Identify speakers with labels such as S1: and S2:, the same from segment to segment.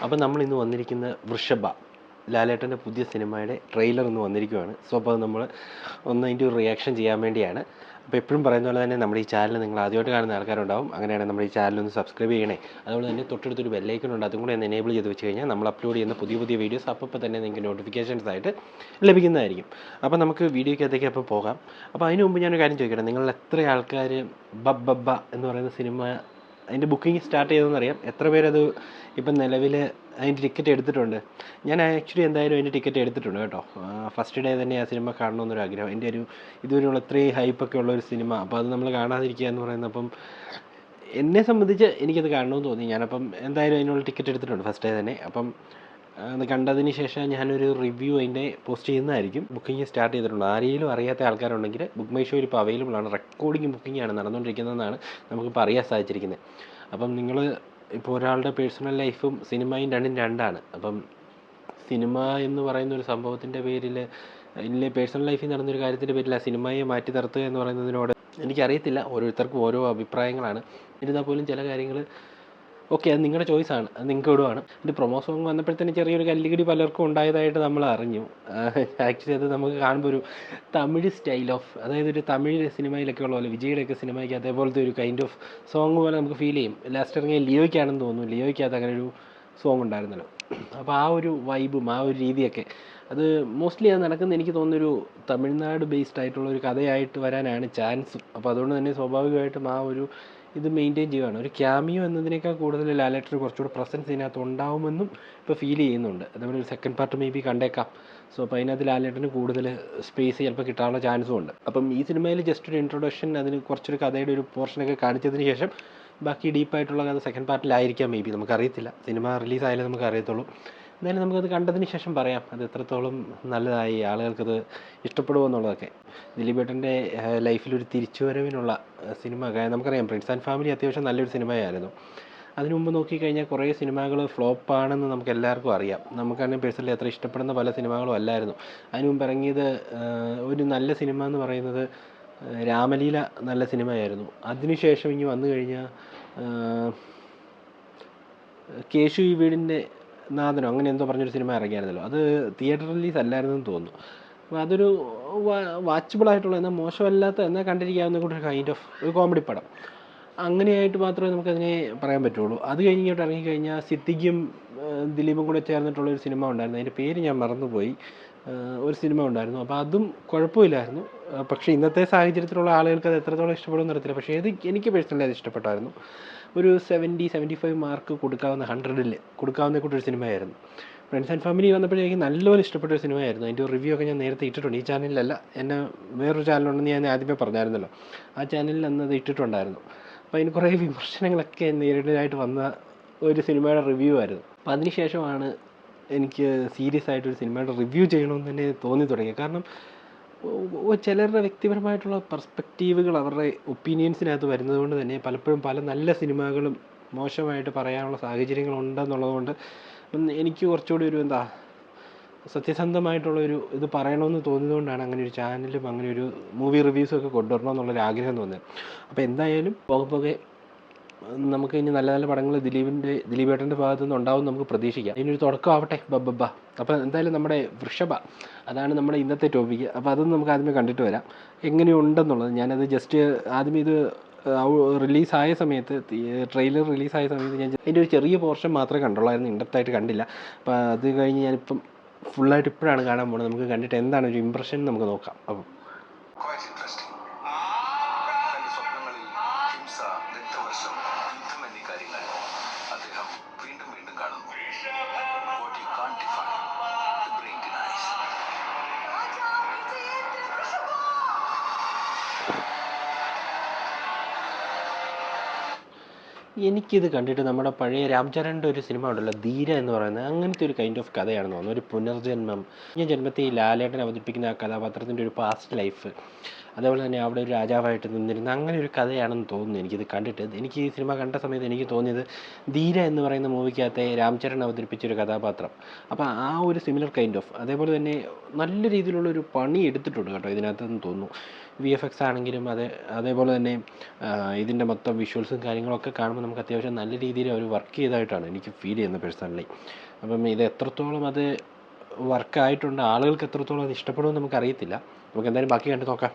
S1: അപ്പോൾ നമ്മൾ ഇന്ന് വന്നിരിക്കുന്ന വൃഷഭ ലാലേട്ടൻ്റെ പുതിയ സിനിമയുടെ ട്രെയിലർ ഇന്ന് വന്നിരിക്കുകയാണ്. സോ അപ്പോൾ നമ്മൾ അതിൻ്റെ ഒരു റിയാക്ഷൻ ചെയ്യാൻ വേണ്ടിയാണ്. അപ്പോൾ എപ്പോഴും പറയുന്ന പോലെ തന്നെ നമ്മുടെ ഈ ചാനൽ നിങ്ങൾ ആദ്യമായിട്ട് കാണുന്ന ആൾക്കാരുണ്ടാവും. അങ്ങനെയാണെങ്കിൽ നമ്മുടെ ഈ ചാനൽ ഒന്ന് സബ്സ്ക്രൈബ് ചെയ്യണേ. അതുപോലെ തന്നെ തൊട്ടടുത്തൊരു ബെല്ലൈക്കൺ ഉണ്ട്, അതും കൂടെ ഒന്ന് എനേബിൾ ചെയ്ത് വെച്ച് കഴിഞ്ഞാൽ നമ്മൾ അപ്ലോഡ് ചെയ്യുന്ന പുതിയ പുതിയ വീഡിയോസ് അപ്പോൾ തന്നെ നിങ്ങൾക്ക് നോട്ടിഫിക്കേഷൻസ് ആയിട്ട് ലഭിക്കുന്നതായിരിക്കും. അപ്പോൾ നമുക്ക് വീഡിയോയ്ക്കകത്തേക്ക് അപ്പോൾ പോകാം. അപ്പോൾ അതിന് മുമ്പ് ഞാനൊരു കാര്യം ചോദിക്കട്ടെ, നിങ്ങൾ എത്ര ആൾക്കാർ ബബ്ബ എന്ന് പറയുന്ന സിനിമ അതിൻ്റെ ബുക്കിംഗ് സ്റ്റാർട്ട് ചെയ്തതെന്നറിയാം? എത്ര പേരത് ഇപ്പം നിലവിൽ അതിൻ്റെ ടിക്കറ്റ് എടുത്തിട്ടുണ്ട്? ഞാൻ ആക്ച്വലി എന്തായാലും അതിൻ്റെ ടിക്കറ്റ് എടുത്തിട്ടുണ്ട് കേട്ടോ. ഫസ്റ്റ് ഡേ തന്നെ ആ സിനിമ കാണണമെന്നൊരു ആഗ്രഹം. എൻ്റെ ഒരു ഇതുവരെയുള്ള ഇത്രയും ഹൈപ്പൊക്കെ ഉള്ള ഒരു സിനിമ, അപ്പോൾ അത് നമ്മൾ കാണാതിരിക്കുക എന്ന് പറയുന്നത്, അപ്പം എന്നെ സംബന്ധിച്ച് എനിക്കത് കാണണമെന്ന് തോന്നി. ഞാനപ്പം എന്തായാലും അതിനുള്ള ടിക്കറ്റ് എടുത്തിട്ടുണ്ട് ഫസ്റ്റ് ഡേ തന്നെ. അപ്പം അത് കണ്ടതിന് ശേഷം ഞാനൊരു റിവ്യൂ അതിൻ്റെ പോസ്റ്റ് ചെയ്യുന്നതായിരിക്കും. ബുക്കിംഗ് സ്റ്റാർട്ട് ചെയ്തിട്ടുണ്ട്. ആരെങ്കിലും അറിയാത്ത ആൾക്കാരുണ്ടെങ്കിൽ ബുക്ക് മൈ ഷോയിൽ ഇപ്പോൾ അവൈലബിൾ ആണ്. റെക്കോർഡിങ് ബുക്കിംഗാണ് നടന്നുകൊണ്ടിരിക്കുന്നതെന്നാണ് നമുക്കിപ്പോൾ അറിയാൻ സാധിച്ചിരിക്കുന്നത്. അപ്പം നിങ്ങൾ ഇപ്പോൾ ഒരാളുടെ പേഴ്സണൽ ലൈഫും സിനിമയും രണ്ടും രണ്ടാണ്. അപ്പം സിനിമ എന്ന് പറയുന്ന ഒരു സംഭവത്തിൻ്റെ പേരിൽ, ഇല്ലേ പേഴ്സണൽ ലൈഫിൽ നടന്നൊരു കാര്യത്തിൻ്റെ പേരിൽ ആ സിനിമയെ മാറ്റി നിർത്തുക എന്ന് പറയുന്നതിനോട് എനിക്കറിയത്തില്ല. ഓരോരുത്തർക്കും ഓരോ അഭിപ്രായങ്ങളാണ്. എന്നിരുന്നാൽ പോലും ചില കാര്യങ്ങൾ ഓക്കെ, അത് നിങ്ങളുടെ ചോയ്സാണ്, അത് നിങ്ങൾക്ക് വിടുവാണ്. ഇതിൻ്റെ പ്രൊമോ സോങ് വന്നപ്പോഴത്തേന് ചെറിയൊരു കല്ലുകടി പലർക്കും ഉണ്ടായതായിട്ട് നമ്മൾ അറിഞ്ഞു. ആക്ച്വലി അത് നമുക്ക് കാണുമ്പോൾ ഒരു തമിഴ് സ്റ്റൈൽ ഓഫ്, അതായത് ഒരു തമിഴ് സിനിമയിലൊക്കെ ഉള്ള പോലെ, വിജയുടെയൊക്കെ സിനിമയ്ക്ക് അതേപോലത്തെ ഒരു കൈൻഡ് ഓഫ് സോങ് പോലെ നമുക്ക് ഫീൽ ചെയ്യും. ലാസ്റ്റ് ഇറങ്ങിയ ലിയോയ്ക്കാണെന്ന് തോന്നുന്നു, ലിയോയ്ക്കകത്ത് അങ്ങനെ ഒരു സോങ് ഉണ്ടായിരുന്നല്ലോ. അപ്പോൾ ആ ഒരു വൈബും ആ ഒരു രീതിയൊക്കെ അത് മോസ്റ്റ്ലി അത് നടക്കുന്ന എനിക്ക് തോന്നുന്നൊരു തമിഴ്നാട് ബേസ്ഡ് ആയിട്ടുള്ള ഒരു കഥയായിട്ട് വരാനാണ് ചാൻസ്. അപ്പോൾ അതുകൊണ്ട് തന്നെ സ്വാഭാവികമായിട്ടും ആ ഒരു ഇത് മെയിൻറ്റെയിൻ ചെയ്യുകയാണ്. ഒരു ക്യാമിയോ എന്നതിനേക്കാൾ കൂടുതൽ ലാലേട്ടന് കുറച്ചുകൂടി പ്രസൻസ് ഇതിനകത്ത് ഉണ്ടാവുമെന്നും ഇപ്പോൾ ഫീൽ ചെയ്യുന്നുണ്ട്. അതേപോലെ ഒരു സെക്കൻഡ് പാർട്ട് മേ ബി കണ്ടേക്കാം. സോ അപ്പോൾ അതിനകത്ത് ലാലേട്ടന് കൂടുതൽ സ്പേസ് ചിലപ്പോൾ കിട്ടാനുള്ള ചാൻസും ഉണ്ട്. അപ്പം ഈ സിനിമയിൽ ജസ്റ്റ് ഒരു ഇൻട്രൊഡക്ഷൻ, അതിന് കുറച്ചൊരു കഥയുടെ ഒരു പോർഷനൊക്കെ കാണിച്ചതിന് ശേഷം ബാക്കി ഡീപ്പായിട്ടുള്ള കഥ സെക്കൻഡ് പാർട്ടിലായിരിക്കാം മേ ബി, നമുക്കറിയത്തില്ല. സിനിമ റിലീസായാലും നമുക്ക് അറിയത്തുള്ളൂ. എന്തായാലും നമുക്കത് കണ്ടതിന് ശേഷം പറയാം അത് എത്രത്തോളം നല്ലതായി, ആളുകൾക്കത് ഇഷ്ടപ്പെടുമോ എന്നുള്ളതൊക്കെ. ദിലീപേട്ടൻ്റെ ലൈഫിലൊരു തിരിച്ചുവരവിനുള്ള സിനിമ നമുക്കറിയാം. പ്രിൻസ് ആൻഡ് ഫാമിലി അത്യാവശ്യം നല്ലൊരു സിനിമയായിരുന്നു. അതിനു മുമ്പ് നോക്കിക്കഴിഞ്ഞാൽ കുറേ സിനിമകൾ ഫ്ലോപ്പാണെന്ന് നമുക്ക് എല്ലാവർക്കും അറിയാം. നമുക്കാണെങ്കിൽ പേഴ്സണലി അത്ര ഇഷ്ടപ്പെടുന്ന പല സിനിമകളും അല്ലായിരുന്നു. അതിനു മുമ്പ് ഇറങ്ങിയത് ഒരു നല്ല സിനിമ എന്ന് പറയുന്നത് രാമലീല നല്ല സിനിമയായിരുന്നു. അതിനുശേഷം ഇനി വന്നു കഴിഞ്ഞാൽ കേശു ഈ വീടിൻ്റെ നാഥനോ അങ്ങനെ എന്തോ പറഞ്ഞൊരു സിനിമ ഇറങ്ങിയായിരുന്നല്ലോ. അത് തിയേറ്റർ റിലീസ് അല്ലായിരുന്നെന്ന് തോന്നുന്നു. അപ്പോൾ അതൊരു വാച്ചബിളായിട്ടുള്ള, എന്നാൽ മോശമല്ലാത്ത, എന്നാൽ കണ്ടിരിക്കാവുന്ന കൂടെ ഒരു കൈൻഡ് ഓഫ് ഒരു കോമഡി പടം. അങ്ങനെയായിട്ട് മാത്രമേ നമുക്കതിനെ പറയാൻ പറ്റുള്ളൂ. അത് കഴിഞ്ഞിട്ട് ഇറങ്ങിക്കഴിഞ്ഞാൽ സിദ്ദിഖും ദിലീപും കൂടെ ചേർന്നിട്ടുള്ളൊരു സിനിമ ഉണ്ടായിരുന്നു. അതിൻ്റെ പേര് ഞാൻ മറന്നുപോയി. ഒരു സിനിമ ഉണ്ടായിരുന്നു. അപ്പോൾ അതും കുഴപ്പമില്ലായിരുന്നു. പക്ഷേ ഇന്നത്തെ സാഹചര്യത്തിലുള്ള ആളുകൾക്ക് അത് എത്രത്തോളം ഇഷ്ടപ്പെടുമെന്ന് അറിയത്തില്ല. പക്ഷേ എനിക്ക് പേഴ്സണലി അത് ഇഷ്ടപ്പെട്ടായിരുന്നു. ഒരു 75 മാർക്ക് കൊടുക്കാവുന്ന, 100ൽ കൊടുക്കാവുന്ന കൂട്ടൊരു സിനിമയായിരുന്നു. ഫ്രണ്ട്സ് ആൻഡ് ഫാമിലി വന്നപ്പോഴേക്കും നല്ലപോലെ ഇഷ്ടപ്പെട്ട ഒരു സിനിമയായിരുന്നു. അതിൻ്റെ ഒരു റിവ്യൂ ഒക്കെ ഞാൻ നേരത്തെ ഇട്ടിട്ടുണ്ട്. ഈ ചാനലിലല്ല, എന്നെ വേറൊരു ചാനലുണ്ടെന്ന് ഞാൻ ആദ്യമേ പറഞ്ഞായിരുന്നല്ലോ. ആ ചാനലിൽ അന്ന് അത് ഇട്ടിട്ടുണ്ടായിരുന്നു. അപ്പോൾ അതിന് കുറേ വിമർശനങ്ങളൊക്കെ നേരിടാനായിട്ട് വന്ന ഒരു സിനിമയുടെ റിവ്യൂ ആയിരുന്നു. അപ്പോൾ അതിനുശേഷമാണ് എനിക്ക് സീരിയസ് ആയിട്ടൊരു സിനിമയുടെ റിവ്യൂ ചെയ്യണമെന്ന് തന്നെ തോന്നി തുടങ്ങി. കാരണം ചിലരുടെ വ്യക്തിപരമായിട്ടുള്ള പെർസ്പെക്റ്റീവുകൾ അവരുടെ ഒപ്പീനിയൻസിനകത്ത് വരുന്നത് കൊണ്ട് തന്നെ പലപ്പോഴും പല നല്ല സിനിമകളും മോശമായിട്ട് പറയാനുള്ള സാഹചര്യങ്ങളുണ്ടെന്നുള്ളത് കൊണ്ട് എനിക്ക് കുറച്ചുകൂടി ഒരു സത്യസന്ധമായിട്ടുള്ളൊരു ഇത് പറയണമെന്ന് തോന്നിയതുകൊണ്ടാണ് അങ്ങനെ ഒരു ചാനലും അങ്ങനെ ഒരു മൂവി റിവ്യൂസും ഒക്കെ കൊണ്ടുവരണമെന്നുള്ളൊരു ആഗ്രഹം തോന്നിയത്. അപ്പോൾ എന്തായാലും പോകെ നമുക്ക് ഇനി നല്ല നല്ല പടങ്ങൾ ദിലീപേട്ടൻ്റെ ഭാഗത്തു നിന്ന് ഉണ്ടാവും നമുക്ക് പ്രതീക്ഷിക്കാം. ഇതിനൊരു തുടക്കമാവട്ടെ ബബ്ബ. അപ്പോൾ എന്തായാലും നമ്മുടെ വൃഷഭ, അതാണ് നമ്മുടെ ഇന്നത്തെ ടോപ്പിക്ക്. അപ്പോൾ അതൊന്നും നമുക്ക് ആദ്യമേ കണ്ടിട്ട് വരാം എങ്ങനെയുണ്ടെന്നുള്ളത്. ഞാനത് ജസ്റ്റ് ആദ്യമേ ഇത് റിലീസായ സമയത്ത്, ട്രെയിലർ റിലീസായ സമയത്ത് ഞാൻ അതിൻ്റെ ഒരു ചെറിയ പോർഷൻ മാത്രമേ കണ്ടുള്ളായിരുന്നു, ഇൻഡെപ്തായിട്ട് കണ്ടില്ല. അപ്പോൾ അത് കഴിഞ്ഞ് ഞാനിപ്പം ഫുള്ളായിട്ട് ഇപ്പോഴാണ് കാണാൻ പോകുന്നത്. നമുക്ക് കണ്ടിട്ട് എന്താണ് ഒരു ഇമ്പ്രഷൻ നമുക്ക് നോക്കാം. അപ്പം എനിക്കിത് കണ്ടിട്ട് നമ്മുടെ പഴയ രാംചരൻ്റെ ഒരു സിനിമ ഉണ്ടല്ലോ, ധീര എന്ന് പറയുന്നത്, അങ്ങനത്തെ ഒരു കൈൻഡ് ഓഫ് കഥയാണെന്ന് തോന്നുന്നു. ഒരു പുനർജന്മം, ഈ ജന്മത്തെ ഈ ലാലേട്ടൻ അവതരിപ്പിക്കുന്ന ആ കഥാപാത്രത്തിൻ്റെ ഒരു പാസ്റ്റ് ലൈഫ്, അതേപോലെ തന്നെ അവിടെ ഒരു രാജാവായിട്ട് നിന്നിരുന്ന അങ്ങനെ ഒരു കഥയാണെന്ന് തോന്നുന്നു എനിക്കിത് കണ്ടിട്ട്. എനിക്ക് ഈ സിനിമ കണ്ട സമയത്ത് എനിക്ക് തോന്നിയത് ധീര എന്ന് പറയുന്ന മൂവിക്കകത്തെ രാംചരൺ അവതരിപ്പിച്ചൊരു കഥാപാത്രം. അപ്പോൾ ആ ഒരു സിമിലർ കൈൻഡ് ഓഫ്, അതേപോലെ തന്നെ നല്ല രീതിയിലുള്ളൊരു പണി എടുത്തിട്ടുണ്ട് കേട്ടോ ഇതിനകത്തെന്ന് തോന്നുന്നു. VFX ആണെങ്കിലും അതേപോലെ തന്നെ ഇതിൻ്റെ മൊത്തം വിഷ്വൽസും കാര്യങ്ങളൊക്കെ കാണുമ്പോൾ നമുക്ക് അത്യാവശ്യം നല്ല രീതിയിൽ അവർ വർക്ക് ചെയ്തതായിട്ടാണ് എനിക്ക് ഫീൽ ചെയ്യുന്നത് പേഴ്സണലി. അപ്പം ഇത് എത്രത്തോളം അത് വർക്കായിട്ടുണ്ട്, ആളുകൾക്ക് എത്രത്തോളം അത് ഇഷ്ടപ്പെടുമെന്ന് നമുക്കറിയത്തില്ല. നമുക്ക് എന്തായാലും ബാക്കി കണ്ട് നോക്കാം.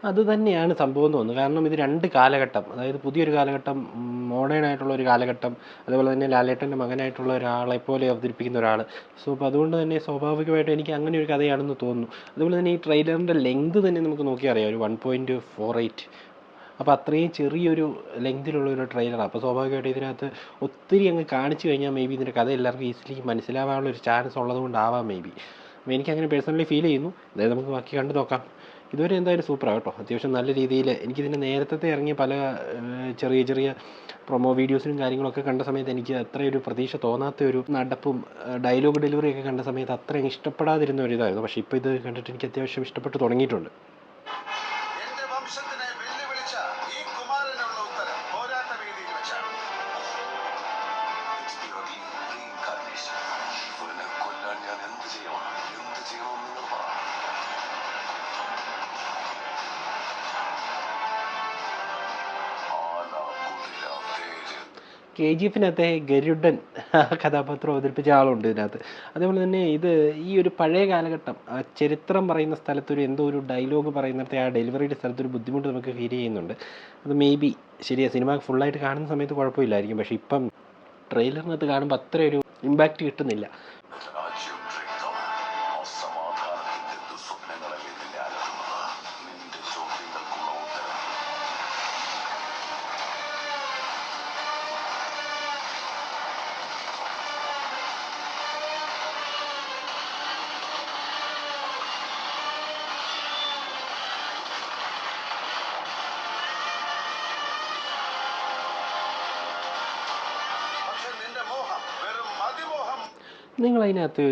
S1: അത് തന്നെയാണ് സംഭവം എന്ന് തോന്നുന്നു. കാരണം ഇത് 2 കാലഘട്ടം, അതായത് പുതിയൊരു കാലഘട്ടം, മോഡേൺ ആയിട്ടുള്ള ഒരു കാലഘട്ടം, അതേപോലെ തന്നെ ലാലേട്ടൻ്റെ മകനായിട്ടുള്ള ഒരാളെപ്പോലെ അവതരിപ്പിക്കുന്ന ഒരാൾ. സോ അപ്പോൾ അതുകൊണ്ട് തന്നെ സ്വാഭാവികമായിട്ടും എനിക്ക് അങ്ങനെ ഒരു കഥയാണെന്ന് തോന്നുന്നു. അതുപോലെ തന്നെ ഈ ട്രെയിലറിൻ്റെ ലെങ്ത് തന്നെ നമുക്ക് നോക്കിയാൽ അറിയാം, ഒരു 1.48. അപ്പോൾ അത്രയും ചെറിയൊരു ലെങ്തിലുള്ള ഒരു ട്രെയിലറാണ്. അപ്പോൾ സ്വാഭാവികമായിട്ടും ഇതിനകത്ത് ഒത്തിരി അങ്ങ് കാണിച്ചു കഴിഞ്ഞാൽ മേ ബി ഇതിൻ്റെ കഥ എല്ലാവർക്കും ഈസിലി മനസ്സിലാവാനുള്ള ഒരു ചാൻസ് ഉള്ളതുകൊണ്ടാവാം മേ ബി. അപ്പോൾ എനിക്കങ്ങനെ പേഴ്സണലി ഫീൽ ചെയ്യുന്നു. അതായത് നമുക്ക് ബാക്കി കണ്ടു നോക്കാം. ഇതുവരെ എന്തായാലും സൂപ്പറാണ് കേട്ടോ. അത്യാവശ്യം നല്ല രീതിയിൽ എനിക്കിതിൻ്റെ നേരത്തെ ഇറങ്ങിയ പല ചെറിയ ചെറിയ പ്രൊമോ വീഡിയോസിനും കാര്യങ്ങളൊക്കെ കണ്ട സമയത്ത് എനിക്ക് അത്രയൊരു പ്രതീക്ഷ തോന്നാത്ത ഒരു നടപ്പും ഡയലോഗ് ഡെലിവറിയൊക്കെ കണ്ട സമയത്ത് അത്രയും ഇഷ്ടപ്പെടാതിരുന്ന ഒരു ഇതായിരുന്നു. പക്ഷേ ഇപ്പോൾ ഇത് കണ്ടിട്ട് എനിക്ക് അത്യാവശ്യം ഇഷ്ടപ്പെട്ട് തുടങ്ങിയിട്ടുണ്ട്. KGF-നകത്തെ ഗരുഡൻ കഥാപാത്രം അവതരിപ്പിച്ച ആളുണ്ട് ഇതിനകത്ത്. അതേപോലെ തന്നെ ഇത് ഈ ഒരു പഴയ കാലഘട്ടം ചരിത്രം പറയുന്ന സ്ഥലത്തൊരു എന്തോ ഒരു ഡയലോഗ് പറയുന്നിടത്തെ ആ ഡെലിവറിയുടെ സ്ഥലത്തൊരു ബുദ്ധിമുട്ട് നമുക്ക് ഫീൽ ചെയ്യുന്നുണ്ട്. അത് മേ ബി ശരിയാണ്, സിനിമ ഫുള്ളായിട്ട് കാണുന്ന സമയത്ത് കുഴപ്പമില്ലായിരിക്കും. പക്ഷേ ഇപ്പം ട്രെയിലറിനകത്ത് കാണുമ്പോൾ അത്ര ഒരു ഇമ്പാക്റ്റ് കിട്ടുന്നില്ല. നിങ്ങളതിനകത്ത്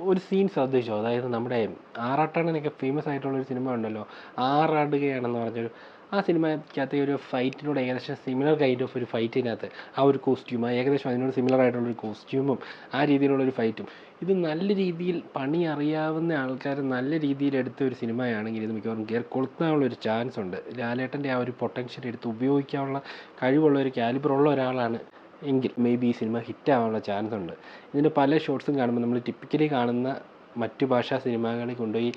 S1: ഒരു സീൻ ശ്രദ്ധിച്ചോ? അതായത് നമ്മുടെ ആറാട്ടാണനൊക്കെ ഫേമസ് ആയിട്ടുള്ളൊരു സിനിമ ഉണ്ടല്ലോ, ആറാടുകയാണെന്ന് പറഞ്ഞൊരു, ആ സിനിമയ്ക്കകത്ത് ഒരു ഫൈറ്റിനോട് ഏകദേശം സിമിലർ കൈൻഡ് ഓഫ് ഒരു ഫൈറ്റിനകത്ത് ആ ഒരു കോസ്റ്റ്യൂം, ഏകദേശം അതിനോട് സിമിലർ ആയിട്ടുള്ളൊരു കോസ്റ്റ്യൂമും ആ രീതിയിലുള്ളൊരു ഫൈറ്റും, ഇത് നല്ല രീതിയിൽ പണി അറിയാവുന്ന ആൾക്കാർ നല്ല രീതിയിൽ എടുത്ത ഒരു സിനിമയാണെങ്കിൽ ഇത് മിക്കവാറും കയറി കൊളുത്താനുള്ളൊരു ചാൻസ് ഉണ്ട്. ലാലേട്ടൻ്റെ ആ ഒരു പൊട്ടൻഷ്യൽ എടുത്ത് ഉപയോഗിക്കാനുള്ള കഴിവുള്ള ഒരു കാലിബറുള്ള ഒരാളാണ് എങ്കിൽ മേ ബി ഈ സിനിമ ഹിറ്റാവാനുള്ള ചാൻസ് ഉണ്ട്. ഇതിൻ്റെ പല ഷോട്ട്സും കാണുമ്പോൾ നമ്മൾ ടിപ്പിക്കലി കാണുന്ന മറ്റു ഭാഷാ സിനിമകളിൽ കൊണ്ടുപോയി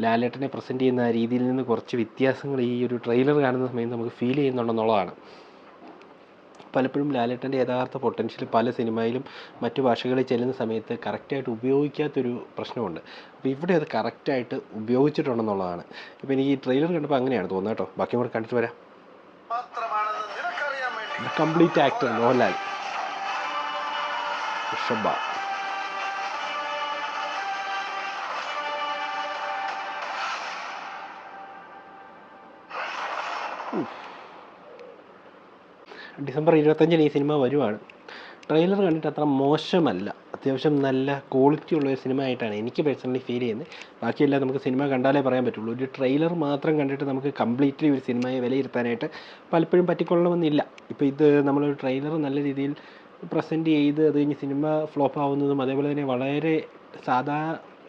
S1: ലാലേട്ടനെ പ്രസൻറ്റ് ചെയ്യുന്ന ആ രീതിയിൽ നിന്ന് കുറച്ച് വ്യത്യാസങ്ങൾ ഈ ഒരു ട്രെയിലർ കാണുന്ന സമയത്ത് നമുക്ക് ഫീൽ ചെയ്യുന്നുണ്ടെന്നുള്ളതാണ്. പലപ്പോഴും ലാലേട്ടൻ്റെ യഥാർത്ഥ പൊട്ടൻഷ്യൽ പല സിനിമയിലും മറ്റു ഭാഷകളിൽ ചെല്ലുന്ന സമയത്ത് കറക്റ്റായിട്ട് ഉപയോഗിക്കാത്തൊരു പ്രശ്നമുണ്ട്. അപ്പോൾ ഇവിടെ അത് കറക്റ്റായിട്ട് ഉപയോഗിച്ചിട്ടുണ്ടെന്നുള്ളതാണ്. ഇപ്പോൾ എനിക്ക് ഈ ട്രെയിലർ കണ്ടപ്പോൾ അങ്ങനെയാണ് തോന്നുന്നത് കേട്ടോ. ബാക്കി കൂടെ കണ്ടിട്ട് വരാം. Complete actor Mohanlal, Rishabha. December 25 ഈ സിനിമ വരുവാണ്. ട്രെയിലർ കണ്ടിട്ട് അത്ര മോശമല്ല, അത്യാവശ്യം നല്ല ക്വാളിറ്റി ഉള്ളൊരു സിനിമ ആയിട്ടാണ് എനിക്ക് പേഴ്സണലി ഫീൽ ചെയ്യുന്നത്. ബാക്കിയെല്ലാം നമുക്ക് സിനിമ കണ്ടാലേ പറയാൻ പറ്റുള്ളൂ. ഒരു ട്രെയിലർ മാത്രം കണ്ടിട്ട് നമുക്ക് കംപ്ലീറ്റ്ലി ഒരു സിനിമയെ വിലയിരുത്താനായിട്ട് പലപ്പോഴും പറ്റിക്കൊള്ളണമെന്നില്ല. ഇപ്പോൾ ഇത് നമ്മളൊരു ട്രെയിലർ നല്ല രീതിയിൽ പ്രസൻറ്റ് ചെയ്ത് അത് കഴിഞ്ഞ് സിനിമ ഫ്ലോപ്പ് ആവുന്നതും, അതേപോലെ തന്നെ വളരെ സാധാ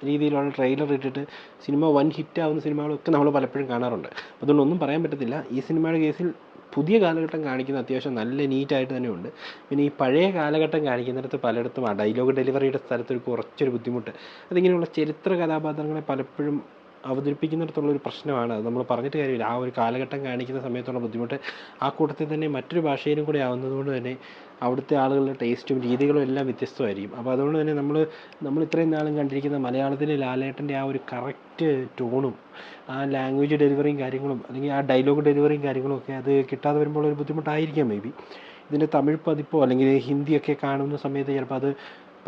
S1: രീതിയിലുള്ള ട്രെയിലർ ഇട്ടിട്ട് സിനിമ വൻ ഹിറ്റ് ആവുന്ന സിനിമകളൊക്കെ നമ്മൾ പലപ്പോഴും കാണാറുണ്ട്. അതുകൊണ്ട് ഒന്നും പറയാൻ പറ്റത്തില്ല. ഈ സിനിമയുടെ കേസിൽ പുതിയ കാലഘട്ടം കാണിക്കുന്ന അത്യാവശ്യം നല്ല നീറ്റായിട്ട് തന്നെ ഉണ്ട്. പിന്നെ ഈ പഴയ കാലഘട്ടം കാണിക്കുന്നിടത്ത് പലയിടത്തും ആ ഡയലോഗ് ഡെലിവറിയുടെ സ്ഥലത്തൊരു കുറച്ചൊരു ബുദ്ധിമുട്ട്, അതിങ്ങനെയുള്ള ചരിത്ര കഥാപാത്രങ്ങളെ പലപ്പോഴും അവതരിപ്പിക്കുന്നിടത്തുള്ളൊരു പ്രശ്നമാണ്. അത് നമ്മൾ പറഞ്ഞിട്ട് കാര്യമില്ല. ആ ഒരു കാലഘട്ടം കാണിക്കുന്ന സമയത്തുള്ള ബുദ്ധിമുട്ട് ആ കൂട്ടത്തിൽ തന്നെ മറ്റൊരു ഭാഷയിലും കൂടി ആവുന്നതുകൊണ്ട് തന്നെ അവിടുത്തെ ആളുകളുടെ ടേസ്റ്റും രീതികളും എല്ലാം വ്യത്യസ്തമായിരിക്കും. അപ്പോൾ അതുകൊണ്ട് തന്നെ നമ്മൾ ഇത്രയും നാളും കണ്ടിരിക്കുന്ന മലയാളത്തിലെ ലാലേട്ടൻ്റെ ആ ഒരു കറക്റ്റ് ടോണും ആ ലാംഗ്വേജ് ഡെലിവറിയും കാര്യങ്ങളും, അല്ലെങ്കിൽ ആ ഡയലോഗ് ഡെലിവറിയും കാര്യങ്ങളും ഒക്കെ അത് കിട്ടാതെ വരുമ്പോൾ ഒരു ബുദ്ധിമുട്ടായിരിക്കാം മേ ബി. ഇതിൻ്റെ തമിഴ് പതിപ്പോ അല്ലെങ്കിൽ ഹിന്ദിയൊക്കെ കാണുന്ന സമയത്ത് ചിലപ്പോൾ അത്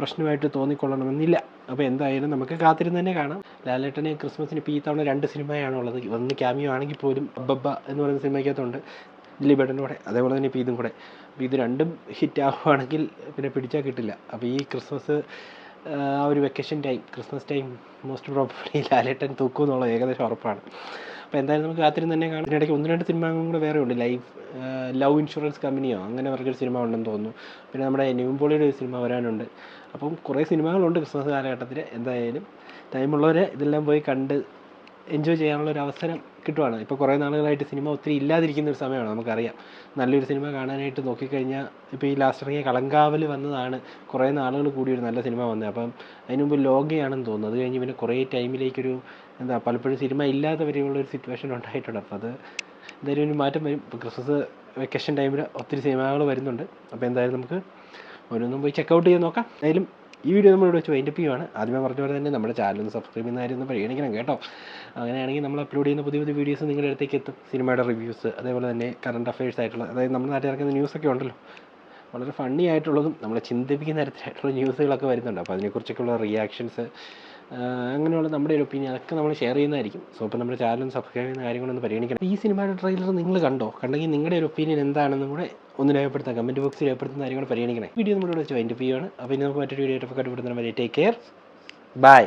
S1: പ്രശ്നമായിട്ട് തോന്നിക്കൊള്ളണമെന്നില്ല. അപ്പോൾ എന്തായാലും നമുക്ക് കാത്തിരുന്ന് തന്നെ കാണാം. ലാലേട്ടന് ക്രിസ്മസിന് ഇപ്പോൾ ഈ തവണ 2 സിനിമയാണുള്ളത്. ഒന്ന് ക്യാമിയോ ആണെങ്കിൽ പോലും ബബ്ബ എന്ന് പറയുന്ന സിനിമയ്ക്കകത്തുണ്ട് ദിലീപേട്ടൻ്റെ കൂടെ, അതേപോലെ തന്നെ ഇപ്പോൾ ഇതും കൂടെ. അപ്പോൾ ഇത് രണ്ടും ഹിറ്റ് ആവുകയാണെങ്കിൽ പിന്നെ പിടിച്ചാൽ കിട്ടില്ല. അപ്പോൾ ഈ ക്രിസ്മസ് ആ ഒരു vacation time, Christmas time most probably Lalettan തൂക്കും എന്നുള്ളത് ഏകദേശം ഉറപ്പാണ്. അപ്പോൾ എന്തായാലും നമുക്ക് കാത്തിരുന്ന് തന്നെ കാണാം. ഇതിനിടയ്ക്ക് 1-2 സിനിമകളും കൂടെ വേറെ ഉണ്ട്. ലവ് ഇൻഷുറൻസ് കമ്പനിയോ അങ്ങനെ പറഞ്ഞൊരു സിനിമ ഉണ്ടെന്ന് തോന്നുന്നു. പിന്നെ നമ്മുടെ നിവിൻ പോളിയുടെ ഒരു സിനിമ വരാനുണ്ട്. അപ്പം കുറേ സിനിമകളുണ്ട് ക്രിസ്മസ് കാലഘട്ടത്തിൽ. എന്തായാലും ടൈമുള്ളവർ ഇതെല്ലാം പോയി കണ്ട് എൻജോയ് ചെയ്യാനുള്ള ഒരു അവസരം കിട്ടുവാണ്. ഇപ്പോൾ കുറേ നാളുകളായിട്ട് സിനിമ ഒത്തിരി ഇല്ലാതിരിക്കുന്ന ഒരു സമയമാണ്, നമുക്കറിയാം. നല്ലൊരു സിനിമ കാണാനായിട്ട് നോക്കിക്കഴിഞ്ഞാൽ ഇപ്പോൾ ഈ ലാസ്റ്റ് ഇറങ്ങിയ കളങ്കാവൽ വന്നതാണ് കുറേ നാളുകൾ കൂടി ഒരു നല്ല സിനിമ വന്നത്. അപ്പം അതിന് മുമ്പ് ലോകയാണെന്ന് തോന്നുന്നു. അത് കഴിഞ്ഞ് പിന്നെ കുറേ ടൈമിലേക്കൊരു പലപ്പോഴും സിനിമ ഇല്ലാതെ വരെയുള്ളൊരു സിറ്റുവേഷൻ ഉണ്ടായിട്ടുണ്ട്. അപ്പോൾ അത് എന്തായാലും ഒരു മാറ്റം വരും. ഇപ്പോൾ ക്രിസ്മസ് വെക്കേഷൻ ടൈമിൽ ഒത്തിരി സിനിമകൾ വരുന്നുണ്ട്. അപ്പോൾ എന്തായാലും നമുക്ക് ഓരോന്നും പോയി ചെക്കൗട്ട് ചെയ്ത് നോക്കാം. എന്തായാലും ഈ വീഡിയോ നമ്മളിവിടെ വെച്ച് വൈൻഡപ്പ് ചെയ്യുവാണ്. ആദ്യമേ പറഞ്ഞ പോലെ തന്നെ നമ്മുടെ ചാനൽ ഒന്ന് സബ്സ്ക്രൈബ് ചെയ്യുന്ന കാര്യം ഒന്ന് പരിഗണിക്കണം കേട്ടോ. അങ്ങനെയാണെങ്കിൽ നമ്മൾ അപ്ലോഡ് ചെയ്യുന്ന പുതിയ പുതിയ വീഡിയോസ് നിങ്ങളുടെ അടുത്തേക്ക് എത്തും. സിനിമയുടെ റിവ്യൂസ്, അതേപോലെ തന്നെ കറണ്ട് അഫയേഴ്സ് ആയിട്ടുള്ള, അതായത് നമ്മുടെ നാട്ടിൽ ഇറക്കുന്ന ന്യൂസൊക്കെ ഉണ്ടല്ലോ, വളരെ ഫണ്ണി ആയിട്ടുള്ളതും നമ്മളെ ചിന്തിപ്പിക്കുന്ന തരത്തിലായിട്ടുള്ള ന്യൂസുകളൊക്കെ വരുന്നുണ്ട്. അപ്പോൾ അതിനെക്കുറിച്ചൊക്കെയുള്ള റിയാക്ഷൻസ്, അങ്ങനെയുള്ള നമ്മുടെ ഒരു ഒപ്പീനിയൻ അതൊക്കെ നമ്മൾ ഷെയർ ചെയ്യുന്നതായിരിക്കും. സോ ഇപ്പോൾ നമ്മുടെ ചാനൽ സബ്സ്ക്രൈബ് ചെയ്യുന്ന കാര്യങ്ങളൊന്ന് പരിഗണിക്കണം. ഈ സിനിമയുടെ ട്രെയിലർ നിങ്ങൾ കണ്ടോ? കണ്ടെങ്കിൽ നിങ്ങളുടെ ഒരു ഒപ്പീനിയൻ എന്താണെന്നും കൂടെ ഒന്ന് രേഖപ്പെടുത്താം. കമൻറ്റ് ബോക്സിൽ രേഖപ്പെടുത്തുന്ന കാര്യങ്ങൾ പരിഗണിക്കണേ. വീഡിയോ നമ്മളിവിടെ വെച്ച് വൈൻഡപ്പ് ചെയ്യുകയാണ്. അപ്പോൾ ഇനി നമുക്ക് മറ്റൊരു വീഡിയോ ആയിട്ട് കണ്ടുപിടുന്ന വരെ ടേക്ക് കെയർ, ബൈ.